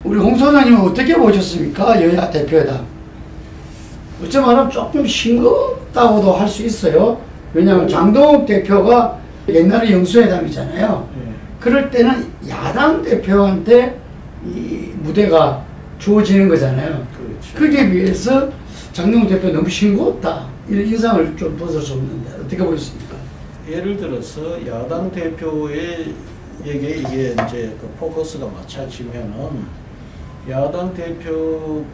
우리 홍 소장님 어떻게 보셨습니까? 여야 대표회담. 어쩌면 조금 싱겁다고도 할 수 있어요. 왜냐하면 장동욱 대표가 옛날에 영수회담이잖아요. 그럴 때는 야당 대표한테 이 무대가 주어지는 거잖아요. 그렇죠. 그게 비해서 장동욱 대표 너무 싱거웠다. 이런 인상을 좀 벗을 수 없는데 어떻게 보셨습니까? 예를 들어서 야당 대표에게 이게 이제 그 포커스가 맞춰지면은 야당 대표가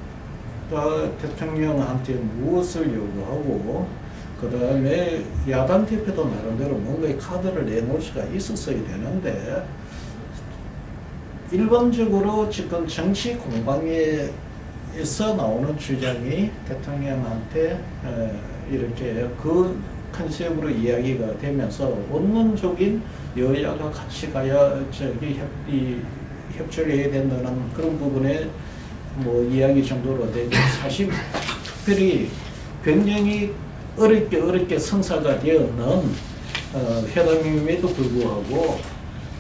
대통령한테 무엇을 요구하고 그 다음에 야당 대표도 나름대로 뭔가의 카드를 내놓을 수가 있었어야 되는데 일반적으로 지금 정치 공방에서 나오는 주장이 대통령한테 이렇게 그 컨셉으로 이야기가 되면서 원론적인 여야가 같이 가야 협조해야 된다는 그런 부분에 뭐 이야기 정도로 되고 사실 특별히 굉장히 어렵게 성사가 되었는 회담임에도 불구하고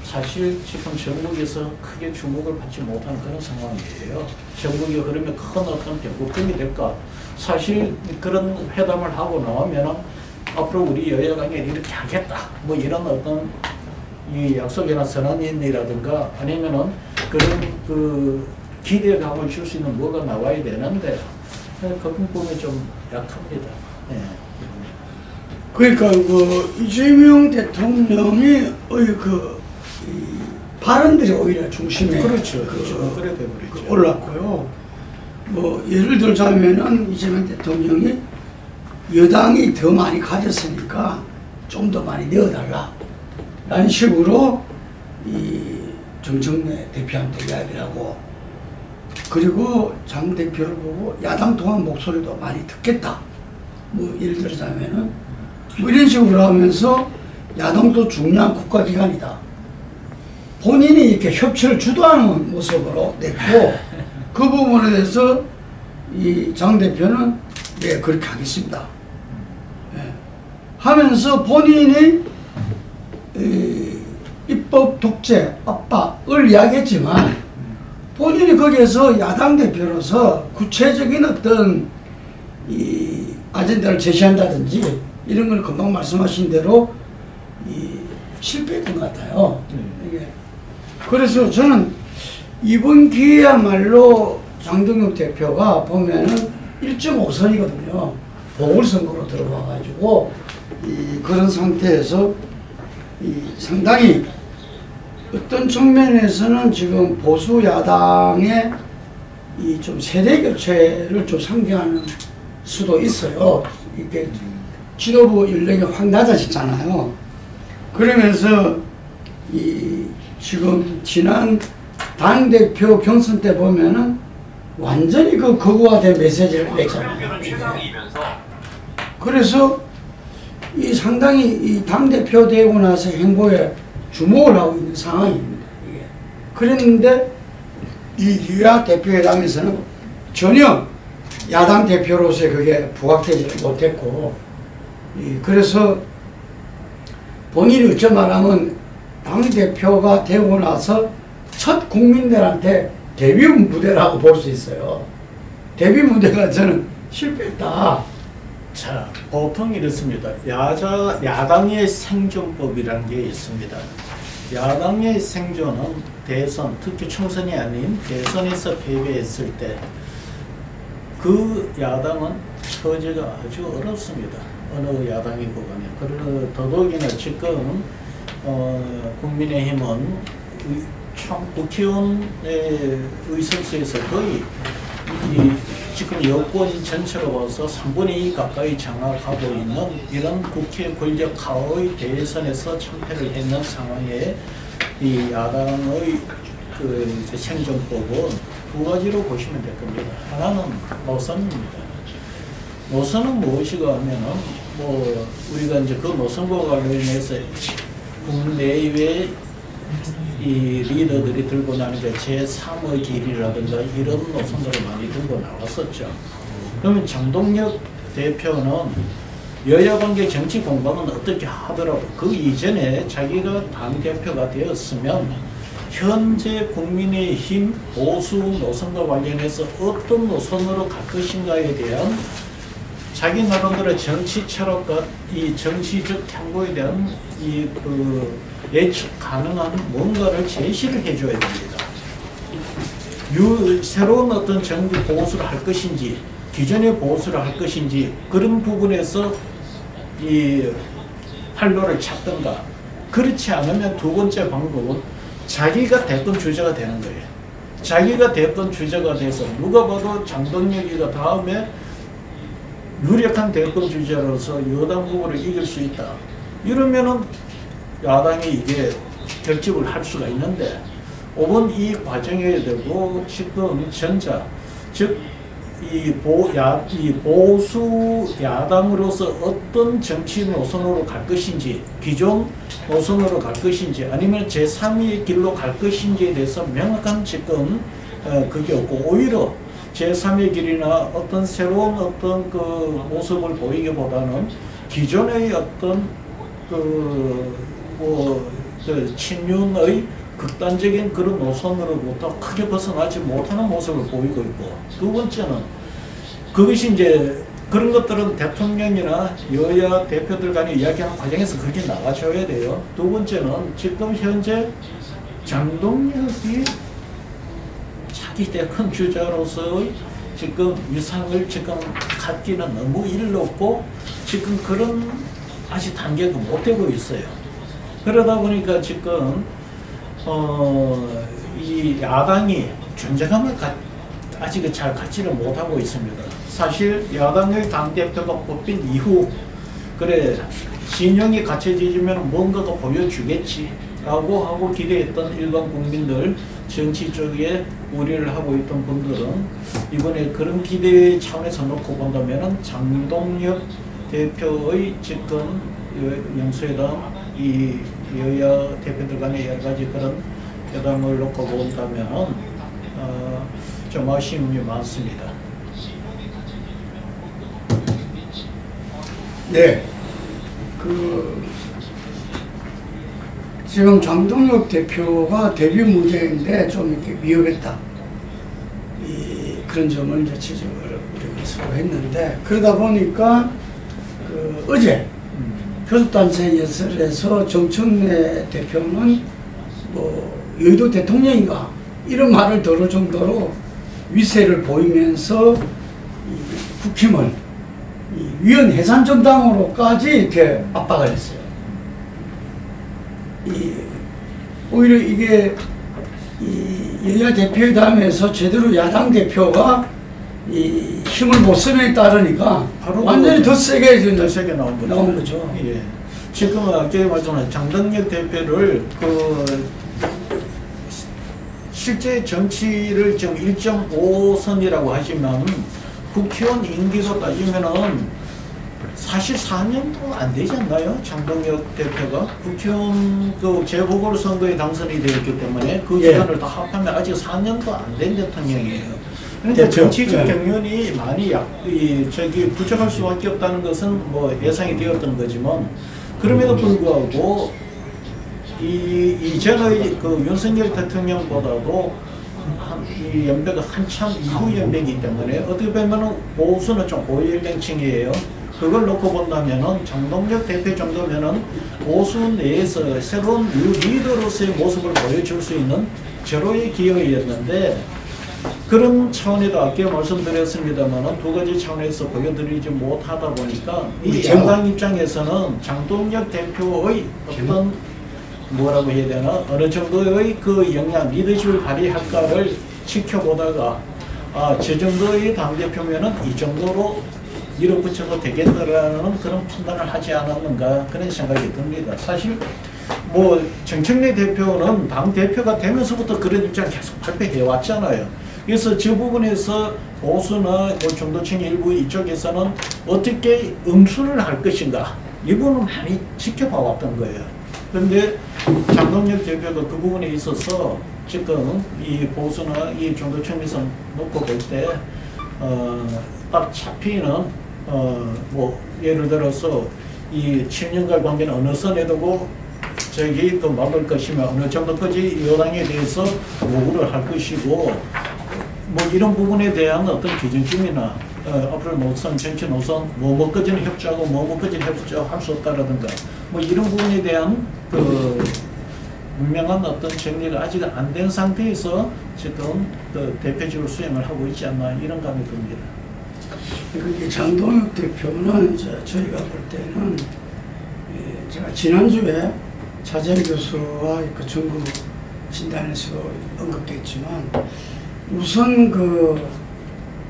사실 지금 전국에서 크게 주목을 받지 못하는 그런 상황이에요. 전국이 그러면 큰 어떤 변곡점이 될까? 사실 그런 회담을 하고 나오면 앞으로 우리 여야 관계를 이렇게 하겠다. 뭐 이런 어떤 이 약속이나 선언이라든가 아니면은 그런 그 기대감을 줄 수 있는 뭐가 나와야 되는데 그 부분이 좀 약합니다. 네. 그러니까 그 이재명 대통령의 그 발언들이 오히려 중심에 그렇죠. 그래 되버리죠. 올랐고요. 뭐 예를 들자면은 이재명 대통령이 여당이 더 많이 가졌으니까 좀 더 많이 내어달라 라는 식으로 이 정청래 대표한테 이야기를 하고, 그리고 장 대표를 보고 야당 통합 목소리도 많이 듣겠다 뭐 예를 들자면은 뭐 이런 식으로 하면서 야당도 중요한 국가기관이다, 본인이 이렇게 협치를 주도하는 모습으로 냈고, 그 부분에 대해서 이 장 대표는 네 그렇게 하겠습니다 하면서 본인이 입법 독재 압박을 이야기했지만 본인이 거기에서 야당 대표로서 구체적인 어떤 이 아젠다를 제시한다든지 이런 걸 금방 말씀하신 대로 실패했던 것 같아요. 이게. 그래서 저는 이번 기회야말로 장동욱 대표가 보면은 1.5선이거든요. 보궐선거로 들어와가지고 그런 상태에서 상당히 어떤 측면에서는 지금 보수 야당의 좀 세대 교체를 좀 상징하는 수도 있어요. 이게 지도부 연령이 확 낮아졌잖아요. 그러면서 지금 지난 당대표 경선 때 보면은 완전히 그 극우화된 메시지를 냈잖아요. 그래서 상당히 당대표 되고 나서 행보에 주목을 하고 있는 상황입니다. 이게. 그랬는데 여야 대표회담에서는 전혀 야당 대표로서의 그게 부각되지 못했고, 그래서 본인이 어쩌 말하면 당대표가 되고 나서 첫 국민들한테 데뷔 무대라고 볼 수 있어요. 데뷔 무대가 저는 실패했다. 자, 보통 이렇습니다. 야당의 생존법이라는 게 있습니다. 야당의 생존은 대선, 특히 총선이 아닌 대선에서 패배했을 때 그 야당은 처지가 아주 어렵습니다. 어느 야당이고 간에. 그러나 더더욱이나 지금 국민의힘은 국회의원의 의석수에서 거의 지금 여권 전체로 봐서 3분의 2 가까이 장악하고 있는 이런 국회 권력 하의 대선에서 참패를 했는 상황에 이 야당의 그 생존법은 두 가지로 보시면 될 겁니다. 하나는 노선입니다. 노선은 무엇이가 하면은 뭐 우리가 이제 그 노선과 관련해서 국내외 이 리더들이 들고 나는 게 제3의 길이라든가 이런 노선들을 많이 들고 나왔었죠. 그러면 장동혁 대표는 여야관계 정치 공방은 어떻게 하더라도 그 이전에 자기가 당대표가 되었으면 현재 국민의힘 보수 노선과 관련해서 어떤 노선으로 갈 것인가에 대한 자기 나름대로 정치 철학과 이 정치적 행보에 대한 예측 가능한 뭔가를 제시를 해줘야 됩니다. 새로운 어떤 정부 보수를 할 것인지, 기존의 보수를 할 것인지, 그런 부분에서 이 활로를 찾던가, 그렇지 않으면 두 번째 방법은 자기가 대권 주자가 되는 거예요. 자기가 대권 주자가 돼서 누가 봐도 장동혁이가 다음에 유력한 대권 주자로서 여당 후보를 이길 수 있다. 이러면은 야당이 이게 결집을 할 수가 있는데, 오번 이 과정에 대고 지금 전자, 즉 이 보수 야당으로서 어떤 정치 노선으로 갈 것인지, 기존 노선으로 갈 것인지, 아니면 제3위의 길로 갈 것인지에 대해서 명확한 지금 그게 없고, 오히려 제3의 길이나 어떤 새로운 어떤 그 모습을 보이기보다는 기존의 어떤 친윤의 극단적인 그런 노선으로부터 크게 벗어나지 못하는 모습을 보이고 있고, 두 번째는 그것이 이제 그런 것들은 대통령이나 여야 대표들 간에 이야기하는 과정에서 그렇게 나가줘야 돼요. 두 번째는 지금 현재 장동혁이 자기 대권 주자로서의 지금 위상을 지금 갖기는 너무 일렀고, 지금 그런 아직 단계가 못 되고 있어요. 그러다 보니까 지금 이 야당이 존재감을 아직 잘 갖지를 못하고 있습니다. 사실 야당의 당대표가 뽑힌 이후, 그래 진영이 갖춰지면 뭔가가 보여주겠지라고 하고 기대했던 일반 국민들, 정치 쪽에 우려를 하고 있던 분들은 이번에 그런 기대 차원에서 놓고 본다면 장동혁 대표의 지금 영수회담, 이 여야 대표들 간의 여러 가지 그런 회담을 놓고 본다면 좀 아쉬움이 많습니다. 네, 지금 장동혁 대표가 데뷔 무대인데 좀 이렇게 미흡했다. 그런 점을 이제 지적을 우리가 서로 했는데, 그러다 보니까 어제 교섭단체 예설에서 정청래 대표는 여의도 대통령인가 이런 말을 들을 정도로 위세를 보이면서 국힘을 위헌 해산 정당으로까지 이렇게 압박을 했어요. 오히려 이게 여야 대표회담에서 제대로 야당 대표가 힘을 못 쓰면에 따르니까 바로 완전히 더 세게 나온 거죠. 예. 지금 아까 말씀하신 장동혁 대표를 실제 정치를 지금 1.5선이라고 하지만 국회의원 임기로 따지면은 사실 4년도 안 되지 않나요? 장동혁 대표가 국회의원 재보궐선거에 당선이 되었기 때문에 그 기간을 다 합하면 아직 4년도 안 된 대통령이에요. 그러니까 정치적 경륜이 많이 부족할 수밖에 없다는 것은 뭐 예상이 되었던 거지만, 그럼에도 불구하고 이전의 윤석열 대통령보다도 이 연배가 한참 이후 연배이기 때문에 어떻게 보면 보수는 좀 고연령층이에요. 그걸 놓고 본다면은 장동혁 대표 정도면은 보수 내에서 새로운 리더로서의 모습을 보여줄 수 있는 절호의 기회였는데, 그런 차원에도 아까 말씀드렸습니다만 두 가지 차원에서 보여드리지 못하다 보니까 이 양당 입장에서는 장동혁 대표의 어떤 뭐라고 해야 되나, 어느 정도의 그 역량, 리더십을 발휘할까를 지켜보다가 저 정도의 당대표면은 이 정도로 밀어붙여도 되겠다라는 그런 판단을 하지 않았는가, 그런 생각이 듭니다. 사실 뭐 정청래 대표는 당 대표가 되면서부터 그런 입장을 계속 발표해 왔잖아요. 그래서 저 부분에서 보수나 중도층 일부 이쪽에서는 어떻게 응수를 할 것인가, 이 부분을 많이 지켜봐 왔던 거예요. 그런데 장동혁 대표가 그 부분에 있어서 지금 이 보수나 이 중도층에서 놓고 볼 때 딱 잡히는 뭐 예를 들어서 이 친윤과 관계는 어느 선에 두고 저기 또 막을 것이며 어느 정도까지 여당에 대해서 요구를 할 것이고 뭐 이런 부분에 대한 어떤 기준점이나 앞으로 노선, 정치 노선, 뭐까지는 협조하고 뭐까지는 협조할 수 없다라든가 뭐 이런 부분에 대한 그 분명한 어떤 정리가 아직 안 된 상태에서 지금 그 대표직을 수행을 하고 있지 않나 이런 감이 듭니다. 그게 장동혁 대표는 이제 저희가 볼 때는 제가 지난주에 차재희 교수와 그 정부 진단에서도 언급됐지만 우선 그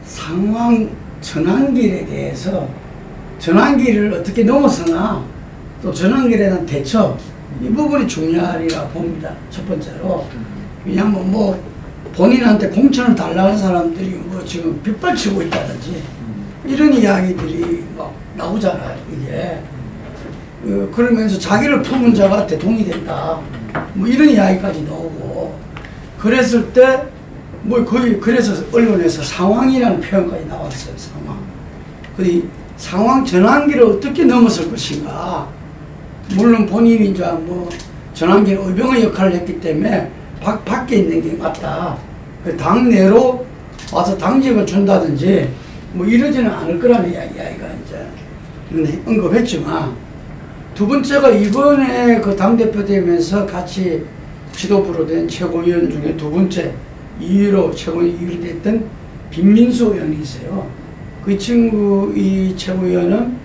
상황 전환길에 대해서 전환길을 어떻게 넘어서나 또 전환길에 대한 대처 이 부분이 중요하리라 봅니다. 첫 번째로. 왜냐하면 뭐 본인한테 공천을 달라는 사람들이 뭐 지금 빗발치고 있다든지 이런 이야기들이 막 나오잖아요. 이게 그러면서 자기를 품은 자가 대통령이 된다 뭐 이런 이야기까지 나오고 그랬을 때 뭐 거의 그래서 언론에서 상황이라는 표현까지 나왔어요. 상황. 그 상황 전환기를 어떻게 넘어설 것인가. 물론 본인이 이제 뭐 전환기 의병의 역할을 했기 때문에 밖에 있는 게 맞다. 그 당내로 와서 당직을 준다든지 뭐 이러지는 않을 거라는 이야기가 이제 언급했지만 두 번째가 이번에 그 당대표 되면서 같이 지도부로 된 최고위원 중에 두 번째 2위로 최고위원이 됐던 김민수 의원이 있어요. 그 친구 이 최고위원은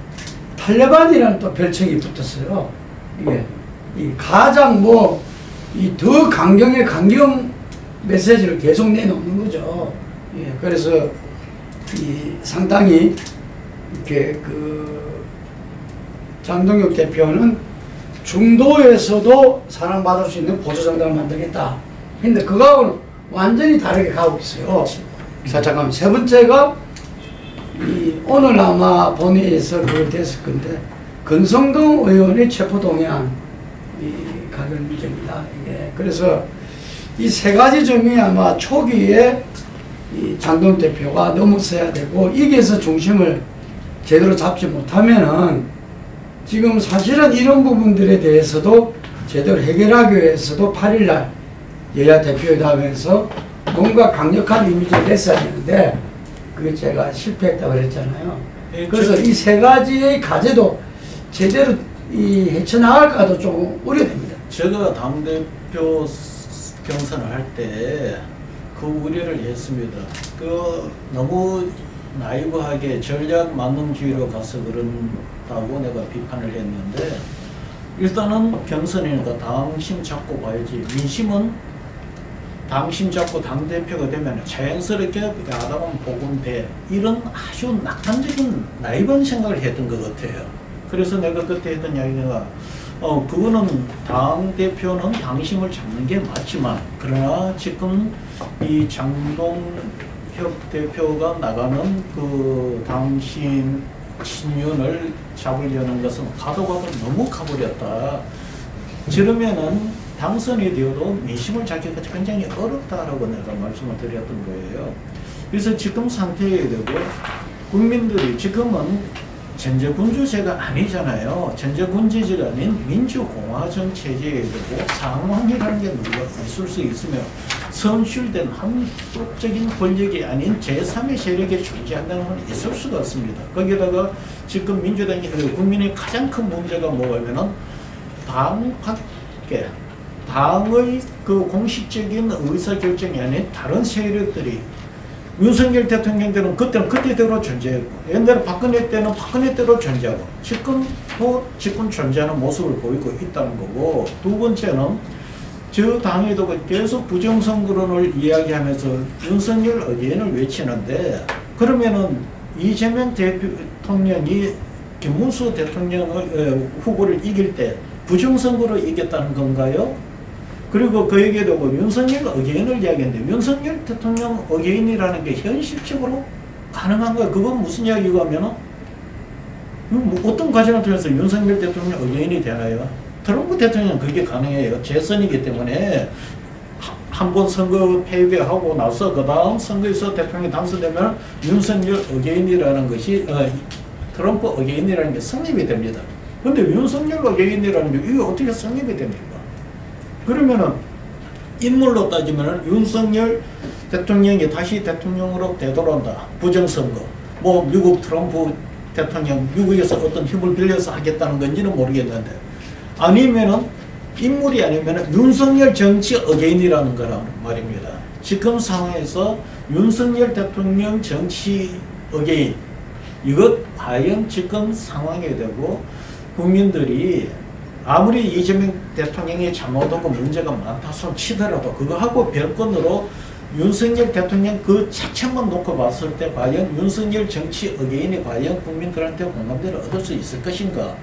탈레반이라는 또 별칭이 붙었어요. 이게 이 가장 뭐 이 더 강경의 강경 메시지를 계속 내놓는 거죠. 예, 그래서 이 상당히 이렇게 그 장동혁 대표는 중도에서도 사랑받을 수 있는 보수정당을 만들겠다. 근데 그거하고는 완전히 다르게 가고 있어요. 자, 잠깐만. 세 번째가 오늘 아마 본회의에서 그걸 됐을 건데 권성동 의원의 체포동의안 가결 문제입니다. 이게 그래서 이 세 가지 점이 아마 초기에 이 장동혁 대표가 넘어서야 되고 여기에서 중심을 제대로 잡지 못하면은 지금 사실은 이런 부분들에 대해서도 제대로 해결하기 위해서도 8일날 여야 대표회담에서 뭔가 강력한 이미지를 냈어야 되는데 그게 제가 실패했다고 그랬잖아요. 그래서 이 세 가지의 과제도 제대로 헤쳐나갈까도 좀 우려됩니다. 제가 당대표 경선을 할 때 그 우려를 했습니다. 그 너무 나이브하게 전략 만능주의로 가서 그런다고 내가 비판을 했는데 일단은 경선이니까 당심 잡고 봐야지. 민심은 당심 잡고 당대표가 되면 자연스럽게 야당은 복음돼 이런 아주 낙관적인 나이브한 생각을 했던 것 같아요. 그래서 내가 그때 했던 이야기가 그거는 당대표는 당심을 잡는 게 맞지만 그러나 지금 이 장동혁 대표가 나가는 그 당심 신윤을 잡으려는 것은 가도 너무 가버렸다. 저러면은 당선이 되어도 민심을 잡기가 굉장히 어렵다라고 내가 말씀을 드렸던 거예요. 그래서 지금 상태에 되고 국민들이 지금은 전제군주제가 아니잖아요. 전제군주제가 아닌 민주공화정 체제에 되고 상황이라는 게 누가 있을 수 있으며 선출된 한쪽적인 권력이 아닌 제3의 세력이 존재한다는 건 있을 수가 없습니다. 거기다가 지금 민주당이 국민의 가장 큰 문제가 뭐냐면은 당 밖에 당의 그 공식적인 의사결정이 아닌 다른 세력들이 윤석열 대통령 때는 그때는 그때대로 존재했고 옛날에 박근혜 때는 박근혜대로 존재하고 지금도 지금 존재하는 모습을 보이고 있다는 거고 두 번째는 저 당에도 계속 부정선거론을 이야기하면서 윤석열 어게인을 외치는데 그러면은 이재명 대통령이 김문수 대통령의 후보를 이길 때 부정선거로 이겼다는 건가요? 그리고 그에게도 윤석열 어게인을 이야기했는데 윤석열 대통령 어게인이라는 게 현실적으로 가능한 거예요. 그건 무슨 이야기가 하면은 어떤 과정을 통해서 윤석열 대통령 어게인이 되나요? 트럼프 대통령은 그게 가능해요. 재선이기 때문에 한 번 선거 패배하고 나서 그 다음 선거에서 대통령이 당선되면 윤석열 어게인이라는 것이 트럼프 어게인이라는 게 성립이 됩니다. 근데 윤석열 어게인이라는 게 이게 어떻게 성립이 됩니까? 그러면은 인물로 따지면은 윤석열 대통령이 다시 대통령으로 되돌아온다. 부정선거. 뭐 미국 트럼프 대통령 미국에서 어떤 힘을 빌려서 하겠다는 건지는 모르겠는데, 아니면은 인물이 아니면은 윤석열 정치 어게인이라는 거란 말입니다. 지금 상황에서 윤석열 대통령 정치 어게인, 이것 과연 지금 상황에 되고 국민들이 아무리 이재명 대통령이 잘못하고 문제가 많다 손 치더라도 그거하고 별건으로 윤석열 대통령 그 자체만 놓고 봤을 때 과연 윤석열 정치 어게인이 과연 국민들한테 공감대를 얻을 수 있을 것인가?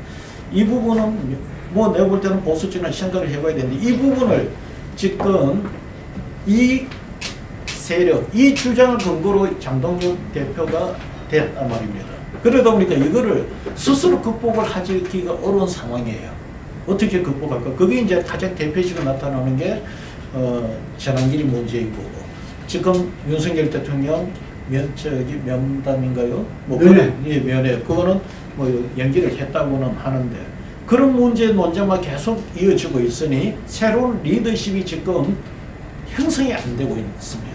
이 부분은 뭐 내가 볼 때는 보수적인 생각을 해봐야 되는데, 이 부분을 지금 이 세력, 이 주장을 근거로 장동혁 대표가 됐단 말입니다. 그러다 보니까 이거를 스스로 극복을 하기가 어려운 상황이에요. 어떻게 극복할까? 그게 이제 가장 대표적으로 나타나는 게 전환길이 문제인 거고, 지금 윤석열 대통령 면담인가요? 뭐 면회. 예, 면회. 그거는 뭐 연기를 했다고는 하는데, 그런 논쟁만 계속 이어지고 있으니 새로운 리더십이 지금 형성이 안 되고 있습니다.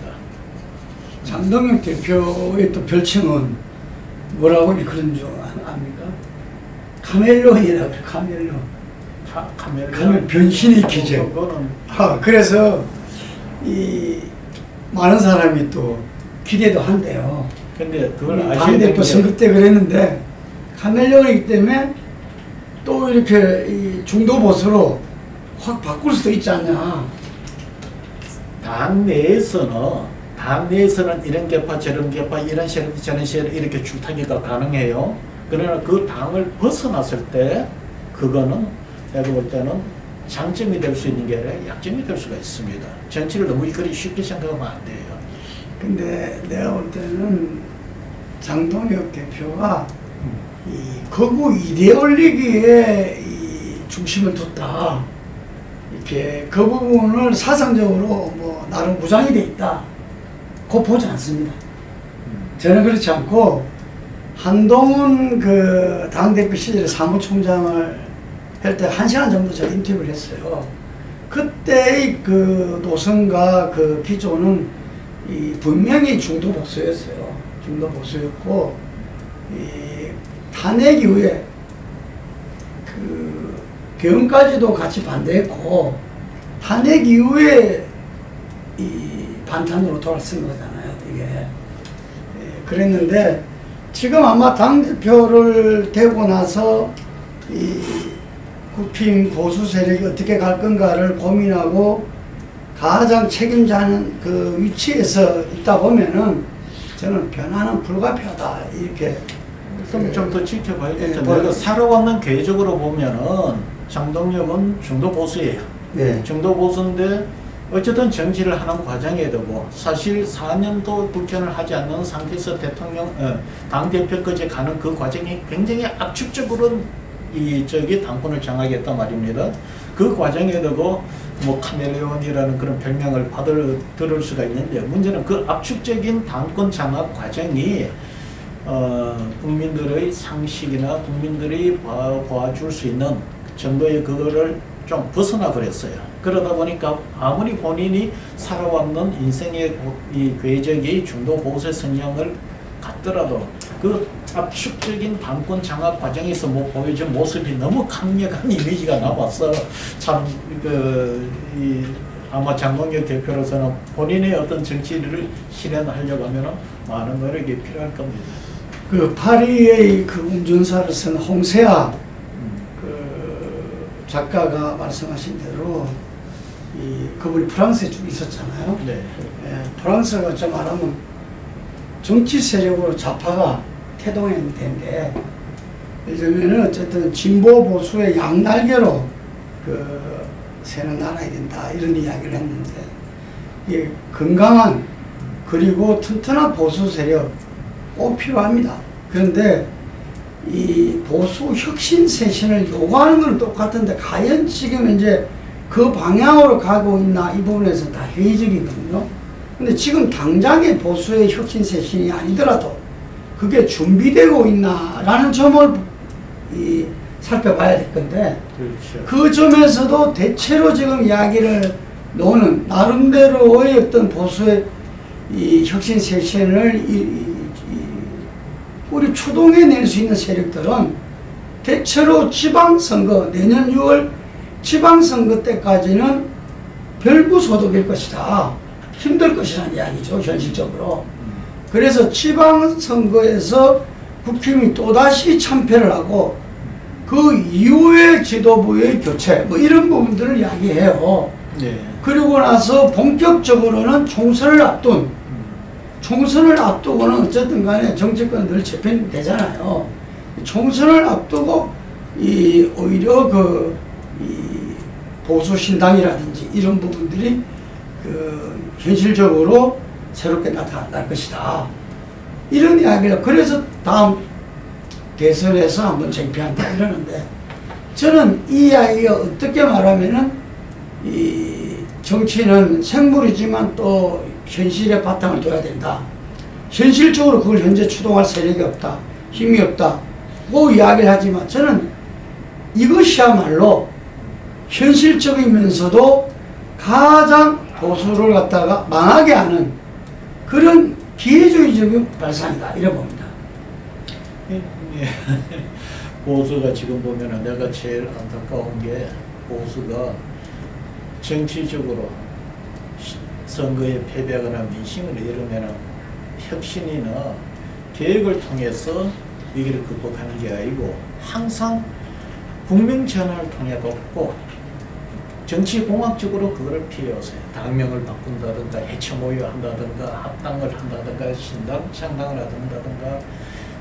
장동혁 대표의 또 별칭은 뭐라고 그런 줄 압니까? 카멜론이라고 그래, 카멜론. 카멜 변신의 기적. 그래서 이 많은 사람이 또 기대도 한대요. 근데 그걸 아셔야 당대표 선거 때 그랬는데, 카멜론이기 때문에 또 이렇게 이 중도 보수로 확 바꿀 수도 있지 않냐. 당 내에서는 이런 계파 저런 계파 이런 세력 저런 세력 이렇게 줄타기가 가능해요. 그러나 그 당을 벗어났을 때 그거는 내가 볼 때는 장점이 될 수 있는 게 아니라 약점이 될 수가 있습니다. 정치를 너무 그리 쉽게 생각하면 안 돼요. 근데 내가 볼 때는 장동혁 대표가 이 거구 이데올로기에 이 중심을 뒀다. 이렇게 그 부분을 사상적으로 뭐 나름 무장이 돼 있다. 고 보지 않습니다. 저는 그렇지 않고, 한동훈 그 당대표 시절에 사무총장을 할 때 1시간 정도 제가 인터뷰를 했어요. 그때의 그 노선과 그 기조는 이 분명히 중도 보수였어요. 중도 보수였고, 이 탄핵 이후에 그 계엄까지도 같이 반대했고, 탄핵 이후에 이 반탄으로 돌아선 거잖아요, 이게. 그랬는데, 지금 아마 당대표를 되고 나서 이 국힘 보수 세력이 어떻게 갈 건가를 고민하고 가장 책임자는 그 위치에서 있다 보면은 저는 변화는 불가피하다, 이렇게. 그럼 좀 더 지켜봐야겠죠. 내가 살아왔는 궤적으로 보면은 장동혁은 중도 보수예요. 네. 중도 보수인데 어쨌든 정치를 하는 과정에 되고, 사실 4년도 국회의원을 하지 않는 상태에서 당대표까지 가는 그 과정이 굉장히 압축적으로 당권을 장악했단 말입니다. 그 과정에 되고 뭐 카멜레온이라는 그런 별명을 들을 수가 있는데, 문제는 그 압축적인 당권 장악 과정이 국민들의 상식이나 국민들이 봐줄 수 있는 정도의 그거를 좀 벗어나 버렸어요. 그러다 보니까 아무리 본인이 살아왔는 인생의 이 궤적이 중도 보수의 성향을 갖더라도 그 압축적인 당권 장악 과정에서 뭐 보여준 모습이 너무 강력한 이미지가 남아서 참 아마 장동혁 대표로서는 본인의 어떤 정치를 실현하려고 하면 많은 노력이 필요할 겁니다. 그 파리의 그 운전사를 쓴 홍세아 작가가 말씀하신 대로 그분이 프랑스에 쭉 있었잖아요. 네. 프랑스가 좀 말하면 정치 세력으로 좌파가 태동했는데, 예를 들면 어쨌든 진보 보수의 양날개로 새는 나라야 된다, 이런 이야기를 했는데, 이 건강한 그리고 튼튼한 보수 세력 꼭 필요합니다. 그런데 이 보수 혁신 쇄신을 요구하는 건 똑같은데 과연 지금 이제 그 방향으로 가고 있나, 이 부분에서 다 회의적이거든요. 근데 지금 당장의 보수의 혁신 쇄신이 아니더라도 그게 준비되고 있나라는 점을 살펴봐야 될 건데 그렇죠. 그 점에서도 대체로 지금 이야기를 놓는 나름대로의 어떤 보수의 이 혁신 세션을 우리 추동해낼 수 있는 세력들은 대체로 지방선거 내년 6월 지방선거 때까지는 별부소득일 것이다. 힘들 것이라는 이야기죠. 현실적으로. 그래서 지방선거에서 국힘이 또다시 참패를 하고 그 이후에 지도부의 교체 뭐 이런 부분들을 이야기해요. 네. 그리고 나서 본격적으로는 총선을 앞두고는 어쨌든 간에 정치권은 늘 재편되잖아요. 총선을 앞두고 오히려 이 보수 신당이라든지 이런 부분들이 현실적으로 새롭게 나타날 것이다. 이런 이야기를 그래서 다음 대선에서 한번 쟁취한다 이러는데 저는 이 이야기가 어떻게 말하면은 이 정치는 생물이지만 또 현실에 바탕을 둬야 된다. 현실적으로 그걸 현재 추동할 세력이 없다. 힘이 없다. 그 이야기를 하지만 저는 이것이야말로 현실적이면서도 가장 보수를 갖다가 망하게 하는 그런 기회주의적인 발상이다. 이래 봅니다. 보수가 지금 보면은 내가 제일 안타까운 게 보수가 정치적으로 선거에 패배하거나 민심을 잃으면은 혁신이나 계획을 통해서 위기를 극복하는 게 아니고 항상 국민 전환을 통해 걷고 정치공학적으로 그거를 피해오세요. 당명을 바꾼다든가 해체 모여한다든가 합당을 한다든가 신당 창당을 한다든가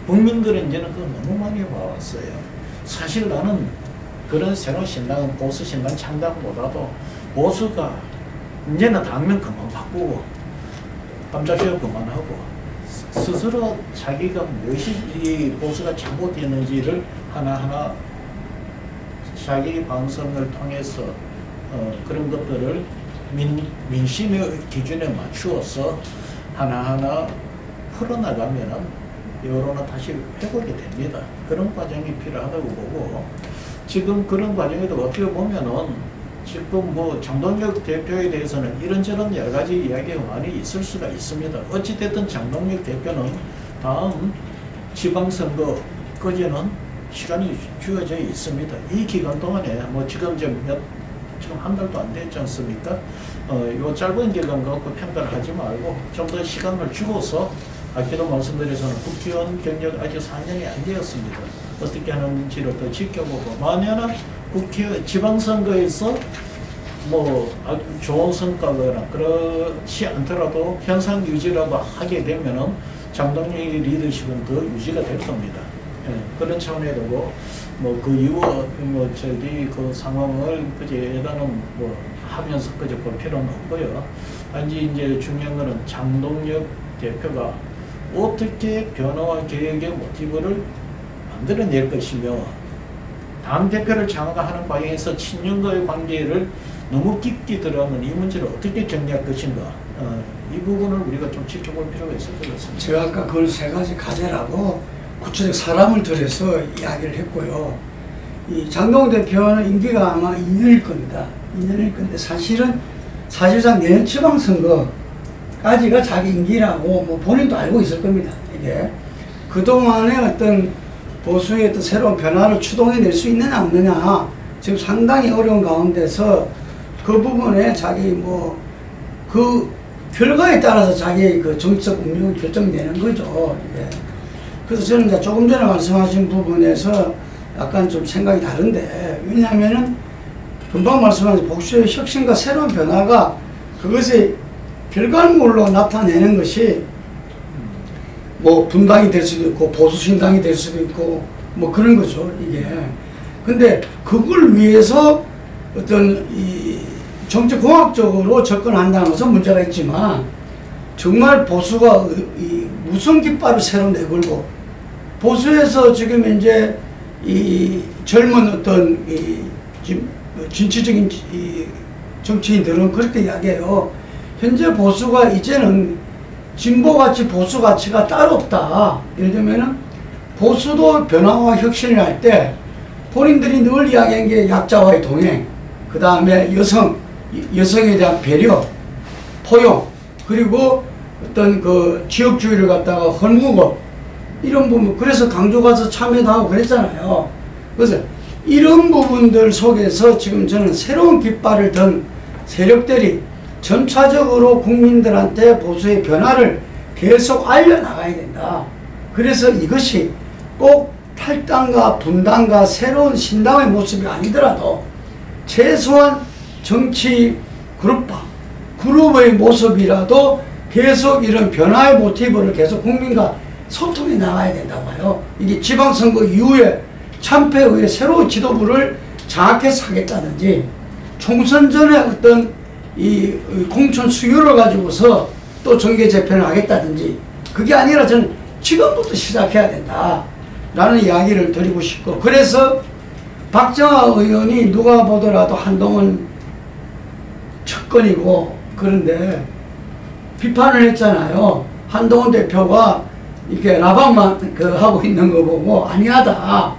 국민들은 이제는 그거 너무 많이 봐왔어요. 사실 나는 그런 새로운 신당은 보수 신당 창당보다도 보수가 이제는 당명 그만 바꾸고 깜짝이야 그만하고 스스로 자기가 무엇이 이 보수가 잘못되는지를 하나하나 자기 방송을 통해서 그런 것들을 민심의 기준에 맞추어서 하나하나 풀어나가면은 여론은 다시 회복이 됩니다. 그런 과정이 필요하다고 보고 지금 그런 과정에도 어떻게 보면은 지금 뭐 장동혁 대표에 대해서는 이런저런 여러 가지 이야기가 많이 있을 수가 있습니다. 어찌됐든 장동혁 대표는 다음 지방선거까지는 시간이 주어져 있습니다. 이 기간 동안에 뭐 지금 한 달도 안 됐지 않습니까? 요 짧은 기간 갖고 평가를 하지 말고 좀 더 시간을 주고서 아까도 말씀드려서는 국회의원 경력 아직 4년이 안 되었습니다. 어떻게 하는지를 더 지켜보고 만약에 국회 지방선거에서 뭐 아주 좋은 성과거나 그렇지 않더라도 현상 유지라도 하게 되면은 장동혁의 리더십은 더 유지가 될 겁니다. 그런 차원에도 그 이후 그 상황을 일단은 하면서 볼 필요는 없고요. 단지 이제 중요한 거는 장동혁 대표가 어떻게 변화와 계획의 모티브를 만들어낼 것이며 당 대표를 장악하는 과정에서 친윤과의 관계를 너무 깊게 들어가면 이 문제를 어떻게 정리할 것인가 이 부분을 우리가 좀 지켜볼 필요가 있을 것 같습니다. 제가 아까 그걸 세 가지 과제라고 구체적 사람을 들여서 이야기를 했고요. 이 장동 대표는 임기가 아마 2년일 겁니다. 2년일 건데 사실상 내년 지방선거까지가 자기 임기라고 본인도 알고 있을 겁니다. 이게 그동안의 어떤 보수의 어떤 새로운 변화를 추동해낼 수 있느냐 없느냐 지금 상당히 어려운 가운데서 그 부분에 자기 그 결과에 따라서 자기의 그 정치적 운명이 결정되는 거죠. 이게. 그래서 저는 이제 조금 전에 말씀하신 부분에서 약간 좀 생각이 다른데 왜냐하면은 금방 말씀하신 복수의 혁신과 새로운 변화가 그것의 결과물로 나타내는 것이 분당이 될 수도 있고 보수신당이 될 수도 있고 그런 거죠 이게. 근데 그걸 위해서 어떤 이 정치공학적으로 접근한다는 것은 문제가 있지만 정말 보수가 이 무슨 깃발을 새로 내걸고 보수에서 지금 이제 이 젊은 어떤 이 진취적인 이 정치인들은 그렇게 이야기해요. 현재 보수가 이제는 진보가치 보수가치가 따로 없다. 예를 들면은 보수도 변화와 혁신을 할 때 본인들이 늘 이야기한 게 약자와의 동행, 그 다음에 여성에 대한 배려, 포용, 그리고 어떤 그 지역주의를 갖다가 헐무고 이런 부분, 그래서 강조 가서 참여도 하고 그랬잖아요. 그래서 이런 부분들 속에서 지금 저는 새로운 깃발을 든 세력들이 점차적으로 국민들한테 보수의 변화를 계속 알려나가야 된다. 그래서 이것이 꼭 탈당과 분당과 새로운 신당의 모습이 아니더라도 최소한 정치 그룹의 모습이라도 계속 이런 변화의 모티브를 계속 국민과 소통해 나가야 된다고 봐요. 이게 지방선거 이후에 참패의 새로운 지도부를 장악해서 하겠다든지 총선 전에 어떤 이 공천 수요를 가지고서 또 정계 재편을 하겠다든지 그게 아니라 저는 지금부터 시작해야 된다 라는 이야기를 드리고 싶고, 그래서 박정아 의원이 누가 보더라도 한동훈 측근이고 그런데 비판을 했잖아요. 한동훈 대표가 이렇게 라방만 하고 있는 거 보고 아니하다,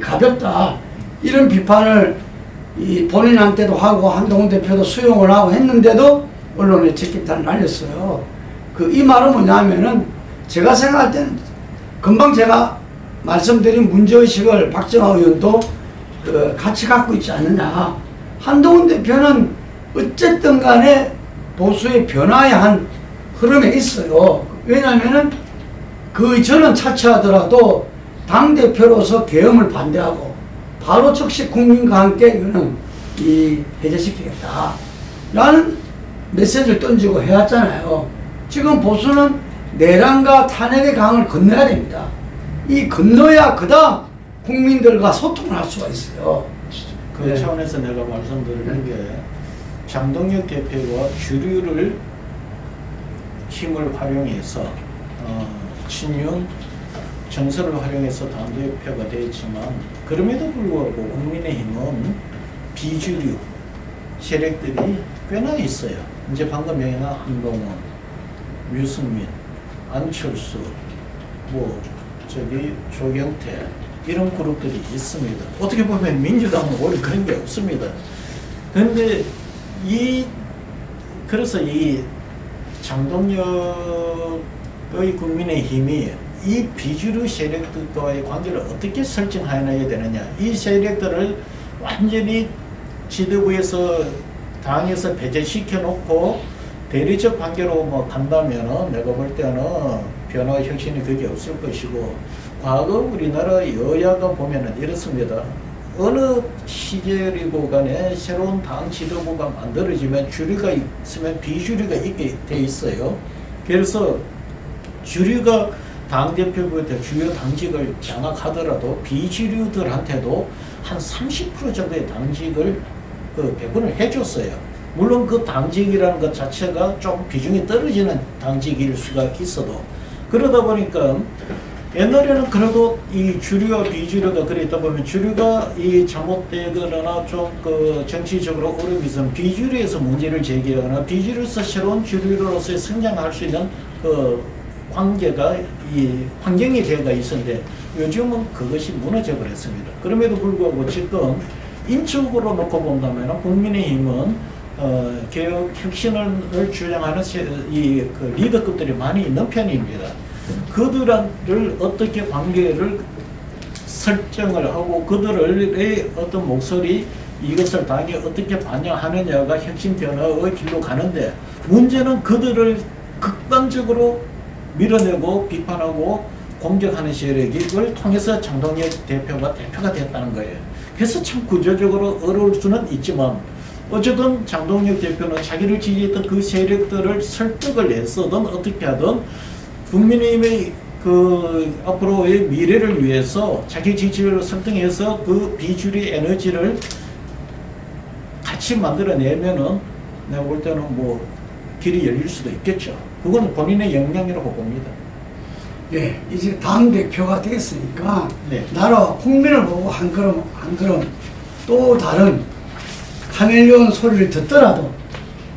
가볍다, 이런 비판을 본인한테도 하고 한동훈 대표도 수용을 하고 했는데도 언론에 책임탄을 날렸어요. 이 말은 뭐냐면은 제가 생각할 때는 금방 제가 말씀드린 문제의식을 박정아 의원도 같이 갖고 있지 않느냐. 한동훈 대표는 어쨌든 간에 보수의 변화의 한 흐름에 있어요. 왜냐하면은 저는 차치하더라도 당대표로서 계엄을 반대하고 바로 즉시 국민과 함께 이거는 해제시키겠다 라는 메시지를 던지고 해왔잖아요. 지금 보수는 내란과 탄핵의 강을 건너야 됩니다. 건너야 그 다음 국민들과 소통을 할 수가 있어요. 그 차원에서 내가 말씀드리는 게 장동혁 대표가 주류를 힘을 활용해서 친윤 정서를 활용해서 당대표가 되었지만 그럼에도 불구하고 국민의힘은 비주류 세력들이 꽤나 있어요. 이제 방금 얘기한 한동훈, 유승민, 안철수, 조경태 이런 그룹들이 있습니다. 어떻게 보면 민주당은 오히려 그런 게 없습니다. 그런데 그래서 이 장동혁의 국민의힘이 이 비주류 세력들과의 관계를 어떻게 설정해야 되느냐, 이 세력들을 완전히 지도부에서 당에서 배제시켜 놓고 대리적 관계로 간다면은 내가 볼 때는 변화 혁신이 그게 없을 것이고, 과거 우리나라 여야가 보면은 이렇습니다. 어느 시절이고 간에 새로운 당 지도부가 만들어지면 주류가 있으면 비주류가 있게 돼 있어요. 그래서 주류가 당대표부터 주요 당직을 장악하더라도 비주류들한테도 한 30% 정도의 당직을 배분을 해줬어요. 물론 그 당직이라는 것 자체가 좀 비중이 떨어지는 당직일 수가 있어도, 그러다 보니까 옛날에는 그래도 이 주류와 비주류가 그랬다 보면 주류가 잘못되거나 좀 정치적으로 어려움이 있으면 비주류에서 문제를 제기하거나 비주류에서 새로운 주류로서의 성장할 수 있는 관계가 환경이 되어가 있었는데 요즘은 그것이 무너져 버렸습니다. 그럼에도 불구하고 지금 인적으로 놓고 본다면 국민의힘은 개혁 혁신을 주장하는 리더급들이 많이 있는 편입니다. 그들을 어떻게 관계를 설정을 하고 그들의 어떤 목소리, 이것을 당이 어떻게 반영하느냐가 혁신 변화의 길로 가는데, 문제는 그들을 극단적으로 밀어내고 비판하고 공격하는 세력이 이걸 통해서 장동혁 대표가 됐다는 거예요. 그래서 참 구조적으로 어려울 수는 있지만 어쨌든 장동혁 대표는 자기를 지지했던 그 세력들을 설득을 했어든 어떻게 하든 국민의힘의 앞으로의 미래를 위해서 자기 지지를 설득해서 그 비주류 에너지를 같이 만들어내면은 내가 볼 때는 길이 열릴 수도 있겠죠. 그건 본인의 역량이라고 봅니다. 예, 이제 당대표가 됐으니까 네. 나라와 국민을 보고 한 걸음 또 다른 카멜레온 소리를 듣더라도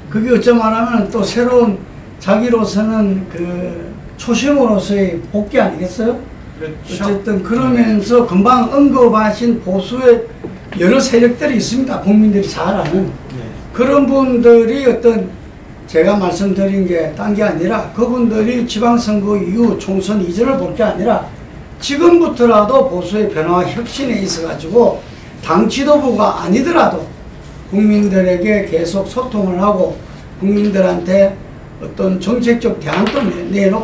그게 어쩌면 또 새로운 자기로서는 초심으로서의 복귀 아니겠어요? 그렇죠. 어쨌든 그러면서 금방 언급하신 보수의 여러 세력들이 있습니다. 국민들이 잘 아는. 네. 그런 분들이 어떤 제가 말씀드린 게 딴 게 아니라 그분들이 지방선거 이후 총선 이전을 볼 게 아니라 지금부터라도 보수의 변화와 혁신에 있어가지고 당 지도부가 아니더라도 국민들에게 계속 소통을 하고 국민들한테 어떤 정책적 대안도 내놓고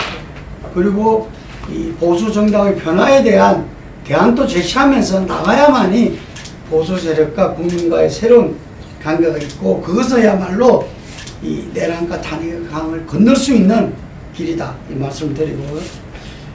그리고 이 보수 정당의 변화에 대한 대안도 제시하면서 나가야만이 보수 세력과 국민과의 새로운 관계가 있고 그것이야말로 이 내란과 탄핵의 강을 건널 수 있는 길이다 이 말씀 드리고